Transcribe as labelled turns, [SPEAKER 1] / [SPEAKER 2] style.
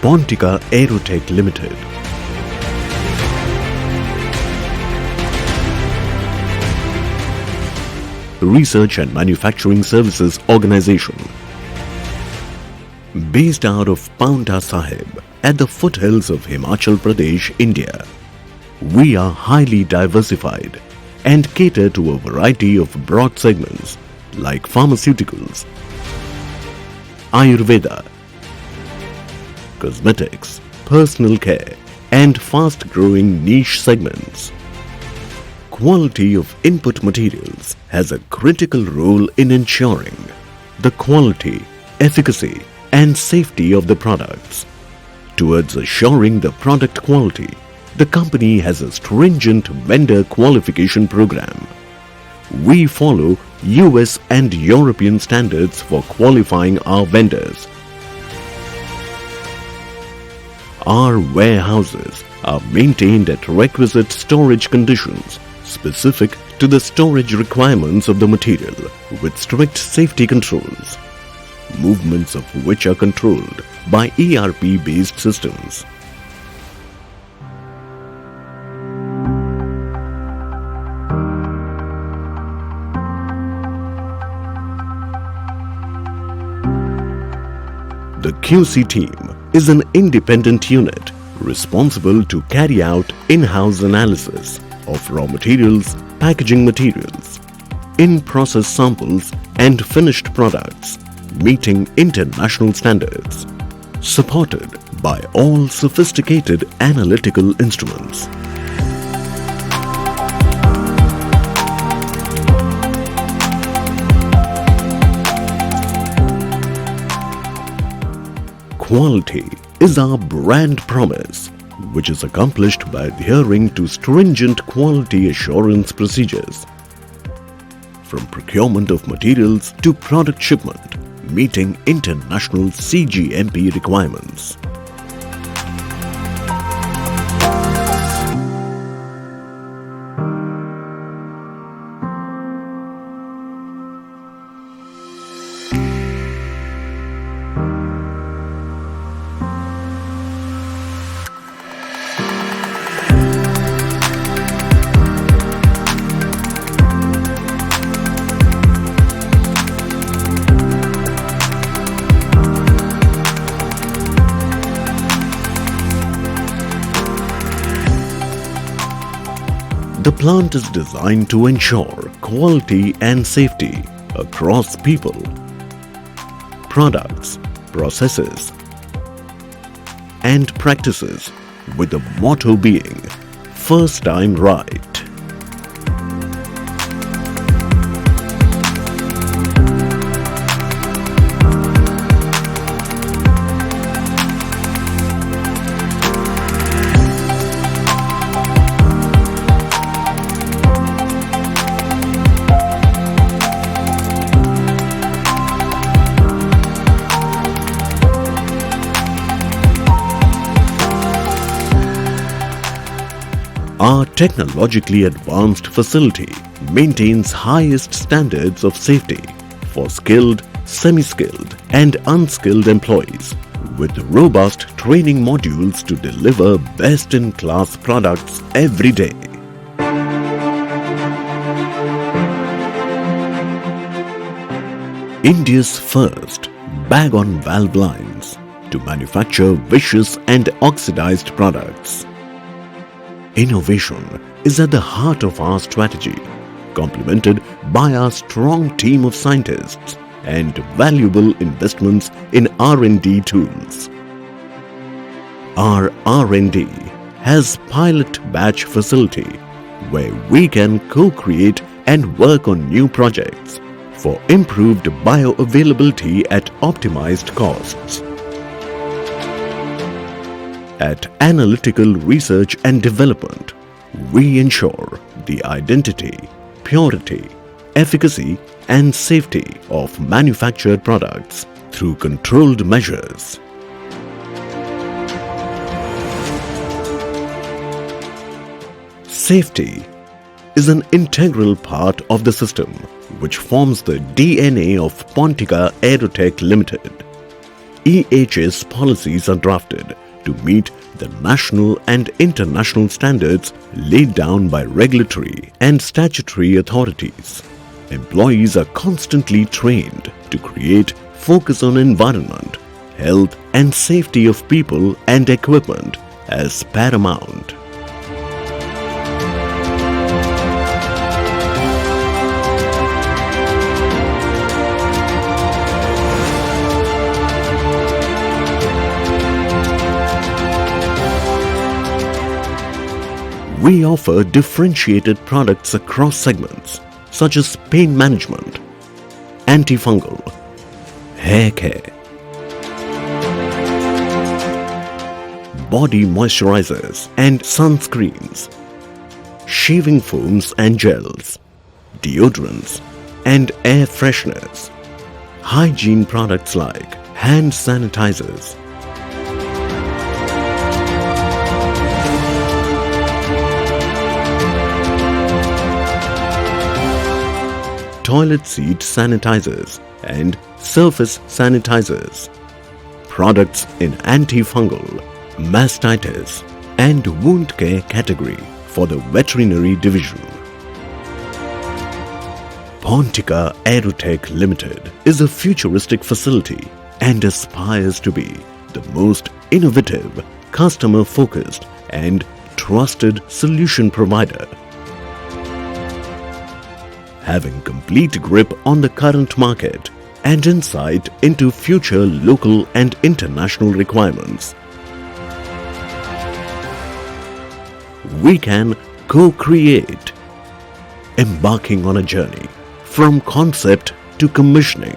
[SPEAKER 1] Pontika Aerotech Limited. Research and Manufacturing Services Organization. Based out of Paonta Sahib at the foothills of Himachal Pradesh, India, we are highly diversified and cater to a variety of broad segments like pharmaceuticals, Ayurveda, cosmetics, personal care, and fast-growing niche segments. Quality of input materials has a critical role in ensuring the quality, efficacy, and safety of the products. Towards assuring the product quality, the company has a stringent vendor qualification program. We follow US and European standards for qualifying our vendors. Our warehouses are maintained at requisite storage conditions specific to the storage requirements of the material with strict safety controls, movements of which are controlled by ERP-based systems. The QC team is an independent unit responsible to carry out in-house analysis of raw materials, packaging materials, in-process samples and finished products meeting international standards, supported by all sophisticated analytical instruments. Quality is our brand promise, which is accomplished by adhering to stringent quality assurance procedures. From procurement of materials to product shipment, meeting international CGMP requirements. The plant is designed to ensure quality and safety across people, products, processes, and practices, with the motto being first time right. Our technologically advanced facility maintains highest standards of safety for skilled, semi-skilled and unskilled employees, with robust training modules to deliver best-in-class products every day. India's first bag-on-valve lines to manufacture viscous and oxidized products. Innovation is at the heart of our strategy, complemented by our strong team of scientists and valuable investments in R&D tools. Our R&D has pilot batch facility where we can co-create and work on new projects for improved bioavailability at optimized costs. At Analytical Research and Development, we ensure the identity, purity, efficacy and safety of manufactured products through controlled measures. Safety is an integral part of the system which forms the DNA of Pontika Aerotech Limited. EHS policies are drafted to meet the national and international standards laid down by regulatory and statutory authorities. Employees are constantly trained to create focus on environment, health and safety of people and equipment as paramount. We offer differentiated products across segments such as pain management, antifungal, hair care, body moisturizers and sunscreens, shaving foams and gels, deodorants and air fresheners, hygiene products like hand sanitizers, toilet seat sanitizers and surface sanitizers, products in antifungal, mastitis and wound care category for the veterinary division. Pontika Aerotech Limited is a futuristic facility and aspires to be the most innovative, customer-focused and trusted solution provider. Having complete grip on the current market and insight into future local and international requirements, we can co-create, embarking on a journey from concept to commissioning